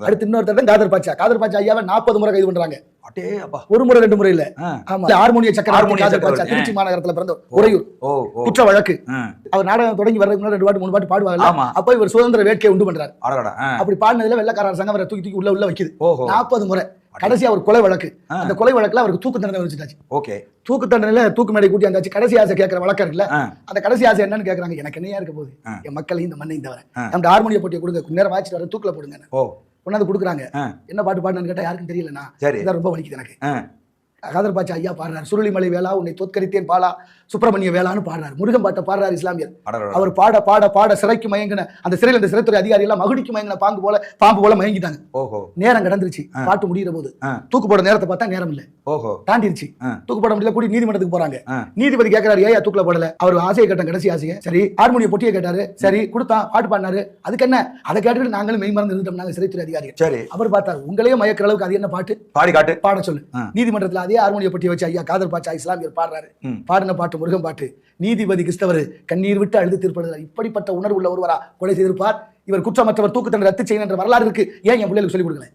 அடுத்து இன்னொருத்தர் காதர் பாட்சா ஐயாவை 40 முறை கைது பண்றாங்க. ஒரு முறை 2 முறை இல்ல. ஆமா, ஹார்மோனிய சக்கரவர்த்தி காதர் பாட்சா திருச்சி மாநகரத்துல பிறந்த உறையூர் குற்ற வழக்கு. அவர் நாடகம் தொடங்கி வர்றதுக்கு முன்னாடி 2 பாட்டு 3 பாட்டு பாடுவாங்க. அப்ப இவர் சுதந்திர வேட்கையை உண்டு பண்றாரு. அப்படி பாடினதுல வெள்ளக்கார அரசாங்கம் அவரை தூக்கி உள்ள வைக்குது 40 முறை. கடைசியா ஒரு கொலை வழக்கு. அந்த கொலை வழக்குல அவருக்கு தூக்கு தண்டனை வச்சுட்டாச்சு. தூக்கு தண்டனையில தூக்கு மேடை கூட்டி அந்த கடைசி ஆசை கேட்கிற வழக்கம் இருக்குல்ல, அந்த கடைசி ஆசை என்னன்னு கேக்குறாங்க. எனக்கு என்னையா இருக்க போகுது, என் மக்களையும் இந்த மண்ணையும் தவிர அந்த ஹார்மோனிய போட்டியை கொடுங்க, நேரம் வாய்ச்சிட்டு வர தூக்கில போடுங்க. கொண்டாந்து கொடுக்குறாங்க. என்ன பாட்டு பாடுன்னு கேட்டா யாருக்கும் தெரியலண்ணா, இதான் ரொம்ப வலிக்குது எனக்கு. காதர் பாட்சா ஐயா பாடுறாரு, சுருளிமலை வேளா உன்னை தோற்கரித்தேன் பாலா சுப்பிரமணிய வேளான்னு பாடுறாரு. முருகன் பாட்டை பாடுறாரு இஸ்லாமியர். அவர் பாட பாட பாட சிறைக்கு மயங்கின அந்த சிறையில் இந்த சிறைத்துறை அதிகாரி எல்லாம் மகுடிக்கு மயங்கின பாம்பு போல மயங்கிட்டாங்க. நேரம் கடந்துருச்சு. பாட்டு முடிகிற போது தூக்கு போட நேரத்தை பார்த்தா நேரம் இல்ல, தாண்டிருச்சு. தூக்கு போட முடியல, கூடி நீதிமன்றத்துக்கு போறாங்க. நீதிபதி கேட்கிறாரு, ஏன் தூக்குல போடல? அவர் ஆசையை கேட்ட கடைசி ஆசையை. சரி, ஹார்மோனிய பொட்டியை கேட்டாரு. சரி கொடுத்தான், பாட்டு பாடினாரு. அதுக்கு என்ன? அதை கேட்டுட்டு நாங்களும் மெய் மறந்து இருந்தோம். நாங்க சிறைத்துறை அதிகாரி. அவர் பார்த்தாரு, உங்களையே மயக்கிற அளவுக்கு அது என்ன பாட்டு, பாடி காட்டு, பாட சொல்லு. நீதிமன்றத்தில் அதே ஹார்மோனிய பொட்டியை வச்சு ஐயா காதர் பாட்சா இஸ்லாமியர் பாடுறாரு. பாடின பாட்டு முருகன் பாட்டு. நீதிபதி கிறிஸ்தவர் கண்ணீர் விட்டு அழுது தீர்ப்படுகிறார். இப்படிப்பட்ட உணர்வு உள்ள ஒருவரா கொலை செய்திருப்பார்? இவர் குற்றமற்றவர், தூக்கு தண்டனை ரத்து செய்யணும் என்ற வரலாறு இருக்கு. ஏன் என் பிள்ளைகளுக்கு சொல்லிக் கொடுக்கல?